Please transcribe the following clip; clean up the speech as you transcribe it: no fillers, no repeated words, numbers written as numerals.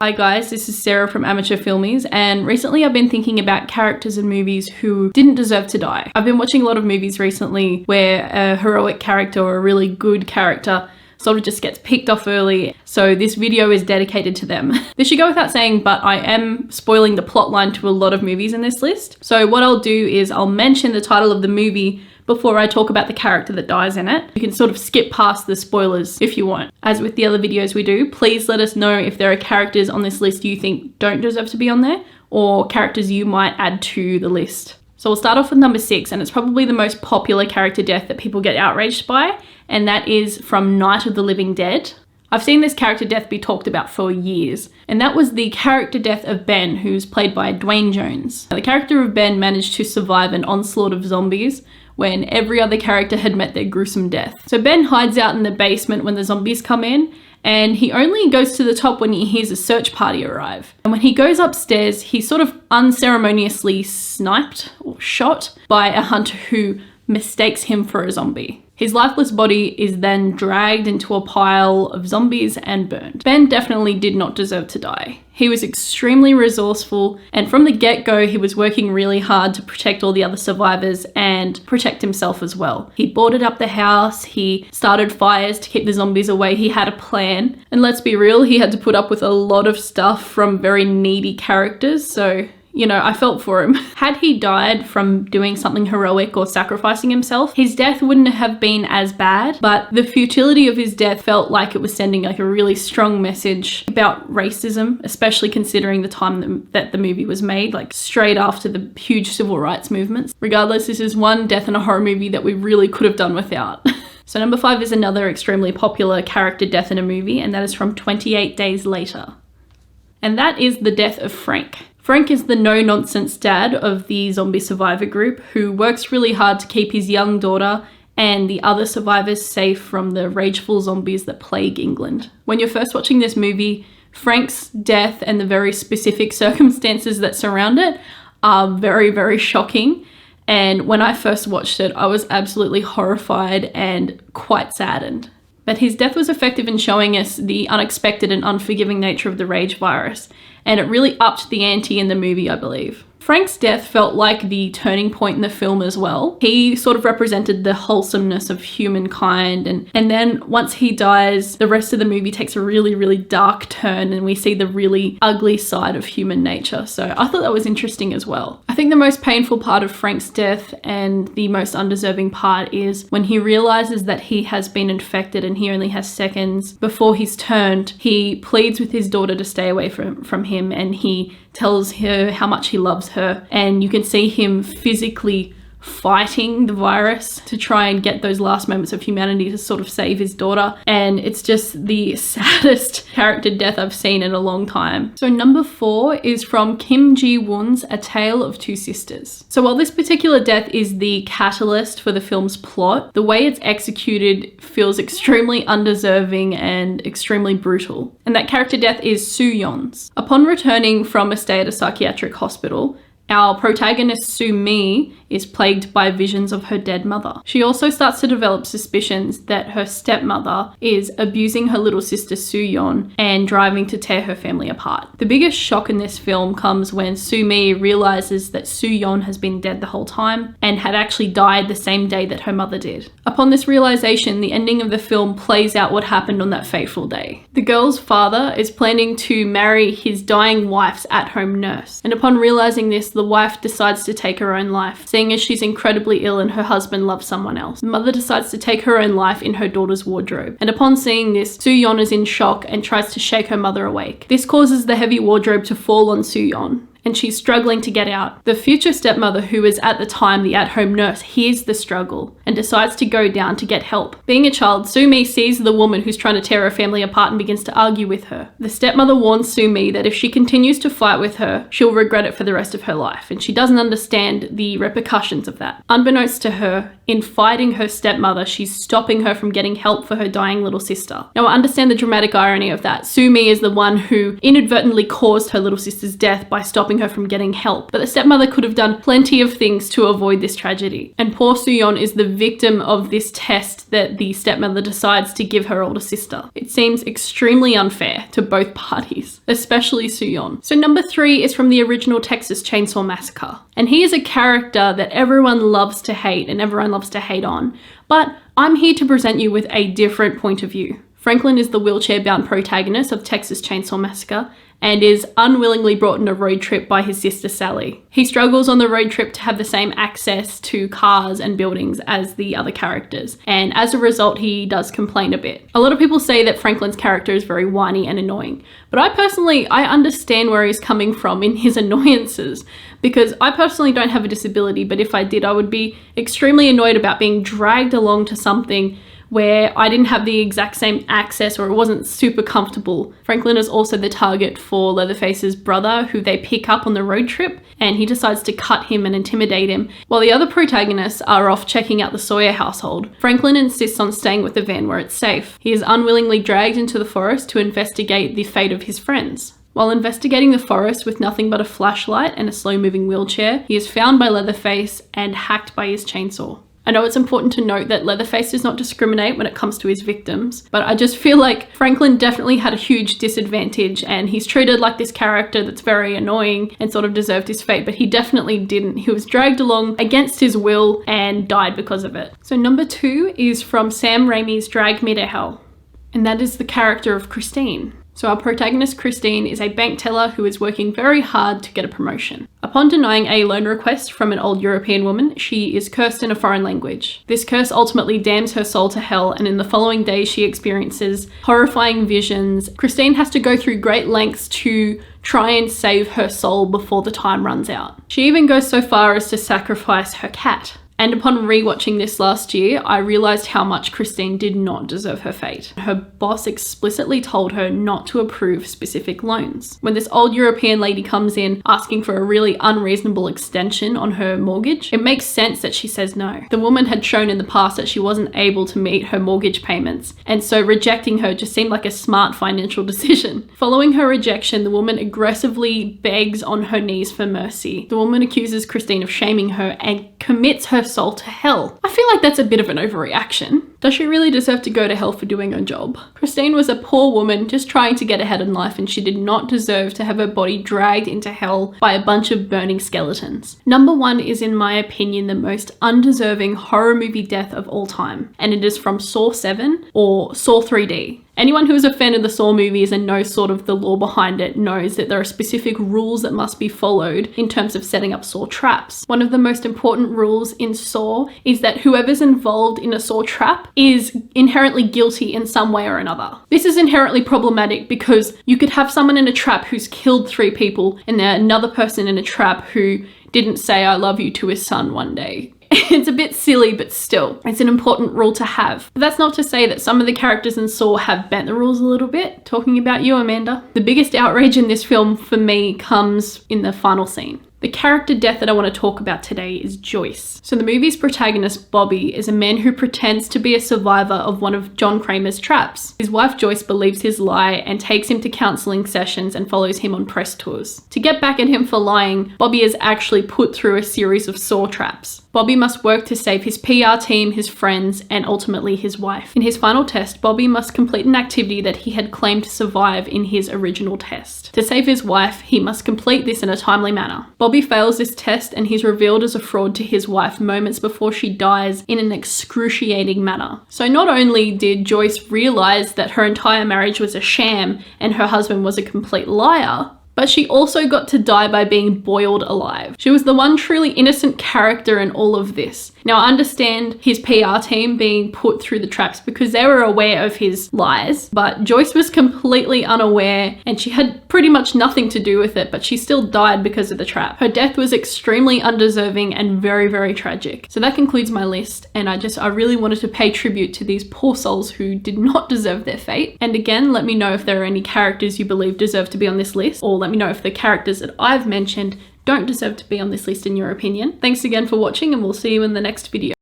Hi guys, this is Sarah from Amateur Filmies, and recently I've been thinking about characters in movies who didn't deserve to die. I've been watching a lot of movies recently where a heroic character or a really good character sort of just gets picked off early, so this video is dedicated to them. This should go without saying, but I am spoiling the plotline to a lot of movies in this list. So what I'll do is I'll mention the title of the movie before I talk about the character that dies in it. You can sort of skip past the spoilers if you want. As with the other videos we do, please let us know if there are characters on this list you think don't deserve to be on there, or characters you might add to the list. So we'll start off with number 6, and it's probably the most popular character death that people get outraged by, and that is from Night of the Living Dead. I've seen this character death be talked about for years, and that was the character death of Ben, who's played by Dwayne Jones. Now, the character of Ben managed to survive an onslaught of zombies when every other character had met their gruesome death. So Ben hides out in the basement when the zombies come in, and he only goes to the top when he hears a search party arrive. And when he goes upstairs, he's sort of unceremoniously sniped or shot by a hunter who mistakes him for a zombie. His lifeless body is then dragged into a pile of zombies and burned. Ben definitely did not deserve to die. He was extremely resourceful, and from the get-go he was working really hard to protect all the other survivors and protect himself as well. He boarded up the house, he started fires to keep the zombies away, he had a plan. And let's be real, he had to put up with a lot of stuff from very needy characters, so you know, I felt for him. Had he died from doing something heroic or sacrificing himself, his death wouldn't have been as bad, but the futility of his death felt like it was sending like a really strong message about racism, especially considering the time that the movie was made, like straight after the huge civil rights movements. Regardless, this is one death in a horror movie that we really could have done without. So number 5 is another extremely popular character death in a movie, and that is from 28 Days Later. And that is the death of Frank. Frank is the no-nonsense dad of the zombie survivor group who works really hard to keep his young daughter and the other survivors safe from the rageful zombies that plague England. When you're first watching this movie, Frank's death and the very specific circumstances that surround it are very, very shocking. And when I first watched it, I was absolutely horrified and quite saddened. But his death was effective in showing us the unexpected and unforgiving nature of the rage virus, and it really upped the ante in the movie, I believe. Frank's death felt like the turning point in the film as well. He sort of represented the wholesomeness of humankind, and then once he dies, the rest of the movie takes a really, really dark turn and we see the really ugly side of human nature. So I thought that was interesting as well. I think the most painful part of Frank's death and the most undeserving part is when he realizes that he has been infected and he only has seconds before he's turned. He pleads with his daughter to stay away from him, and he tells her how much he loves her, and you can see him physically fighting the virus to try and get those last moments of humanity to sort of save his daughter, and it's just the saddest character death I've seen in a long time. So number 4 is from Kim Ji-woon's A Tale of Two Sisters. So while this particular death is the catalyst for the film's plot, the way it's executed feels extremely undeserving and extremely brutal. And that character death is Soo-yeon's. Upon returning from a stay at a psychiatric hospital, our protagonist Soo-mi is plagued by visions of her dead mother. She also starts to develop suspicions that her stepmother is abusing her little sister Soo-yeon and driving to tear her family apart. The biggest shock in this film comes when Soo-mi realizes that Soo-yeon has been dead the whole time and had actually died the same day that her mother did. Upon this realization, the ending of the film plays out what happened on that fateful day. The girl's father is planning to marry his dying wife's at-home nurse, and upon realizing this, the wife decides to take her own life, seeing as she's incredibly ill and her husband loves someone else. The mother decides to take her own life in her daughter's wardrobe, and upon seeing this, Soo-yeon is in shock and tries to shake her mother awake. This causes the heavy wardrobe to fall on Soo-yeon, and she's struggling to get out. The future stepmother, who is at the time the at-home nurse, hears the struggle and decides to go down to get help. Being a child, Soo-mi sees the woman who's trying to tear her family apart and begins to argue with her. The stepmother warns Soo-mi that if she continues to fight with her, she'll regret it for the rest of her life, and she doesn't understand the repercussions of that. Unbeknownst to her, in fighting her stepmother, she's stopping her from getting help for her dying little sister. Now, I understand the dramatic irony of that. Soo-mi is the one who inadvertently caused her little sister's death by stopping stopping her from getting help. But the stepmother could have done plenty of things to avoid this tragedy. And poor Soo-yeon is the victim of this test that the stepmother decides to give her older sister. It seems extremely unfair to both parties, especially Soo-yeon. So number 3 is from the original Texas Chainsaw Massacre. And he is a character that everyone loves to hate and everyone loves to hate on. But I'm here to present you with a different point of view. Franklin is the wheelchair-bound protagonist of Texas Chainsaw Massacre and is unwillingly brought on a road trip by his sister Sally. He struggles on the road trip to have the same access to cars and buildings as the other characters, and as a result he does complain a bit. A lot of people say that Franklin's character is very whiny and annoying, but I understand where he's coming from in his annoyances, because I personally don't have a disability, but if I did, I would be extremely annoyed about being dragged along to something where I didn't have the exact same access or it wasn't super comfortable. Franklin is also the target for Leatherface's brother, who they pick up on the road trip, and he decides to cut him and intimidate him. While the other protagonists are off checking out the Sawyer household, Franklin insists on staying with the van where it's safe. He is unwillingly dragged into the forest to investigate the fate of his friends. While investigating the forest with nothing but a flashlight and a slow-moving wheelchair, he is found by Leatherface and hacked by his chainsaw. I know it's important to note that Leatherface does not discriminate when it comes to his victims, but I just feel like Franklin definitely had a huge disadvantage and he's treated like this character that's very annoying and sort of deserved his fate, but he definitely didn't. He was dragged along against his will and died because of it. So number 2 is from Sam Raimi's Drag Me to Hell, and that is the character of Christine. So our protagonist Christine is a bank teller who is working very hard to get a promotion. Upon denying a loan request from an old European woman, she is cursed in a foreign language. This curse ultimately damns her soul to hell, and in the following days she experiences horrifying visions. Christine has to go through great lengths to try and save her soul before the time runs out. She even goes so far as to sacrifice her cat. And upon rewatching this last year, I realized how much Christine did not deserve her fate. Her boss explicitly told her not to approve specific loans. When this old European lady comes in asking for a really unreasonable extension on her mortgage, it makes sense that she says no. The woman had shown in the past that she wasn't able to meet her mortgage payments, and so rejecting her just seemed like a smart financial decision. Following her rejection, the woman aggressively begs on her knees for mercy. The woman accuses Christine of shaming her and commits her soul to hell. I feel like that's a bit of an overreaction. Does she really deserve to go to hell for doing her job? Christine was a poor woman just trying to get ahead in life, and she did not deserve to have her body dragged into hell by a bunch of burning skeletons. Number 1 is, in my opinion, the most undeserving horror movie death of all time, and it is from Saw 7 or Saw 3D. Anyone who is a fan of the Saw movies and knows sort of the lore behind it knows that there are specific rules that must be followed in terms of setting up Saw traps. One of the most important rules in Saw is that whoever's involved in a Saw trap is inherently guilty in some way or another. This is inherently problematic because you could have someone in a trap who's killed 3 people and then another person in a trap who didn't say I love you to his son one day. It's a bit silly, but still, it's an important rule to have. But that's not to say that some of the characters in Saw have bent the rules a little bit. Talking about you, Amanda. The biggest outrage in this film for me comes in the final scene. The character death that I want to talk about today is Joyce. So the movie's protagonist, Bobby, is a man who pretends to be a survivor of one of John Kramer's traps. His wife, Joyce, believes his lie and takes him to counseling sessions and follows him on press tours. To get back at him for lying, Bobby is actually put through a series of Saw traps. Bobby must work to save his PR team, his friends, and ultimately his wife. In his final test, Bobby must complete an activity that he had claimed to survive in his original test. To save his wife, he must complete this in a timely manner. Bobby fails this test and he's revealed as a fraud to his wife moments before she dies in an excruciating manner. So not only did Joyce realize that her entire marriage was a sham and her husband was a complete liar, but she also got to die by being boiled alive. She was the one truly innocent character in all of this. Now, I understand his PR team being put through the traps because they were aware of his lies, but Joyce was completely unaware and she had pretty much nothing to do with it, but she still died because of the trap. Her death was extremely undeserving and very, very tragic. So that concludes my list, and I really wanted to pay tribute to these poor souls who did not deserve their fate. And again, let me know if there are any characters you believe deserve to be on this list, or let me know if the characters that I've mentioned don't deserve to be on this list in your opinion. Thanks again for watching, and we'll see you in the next video.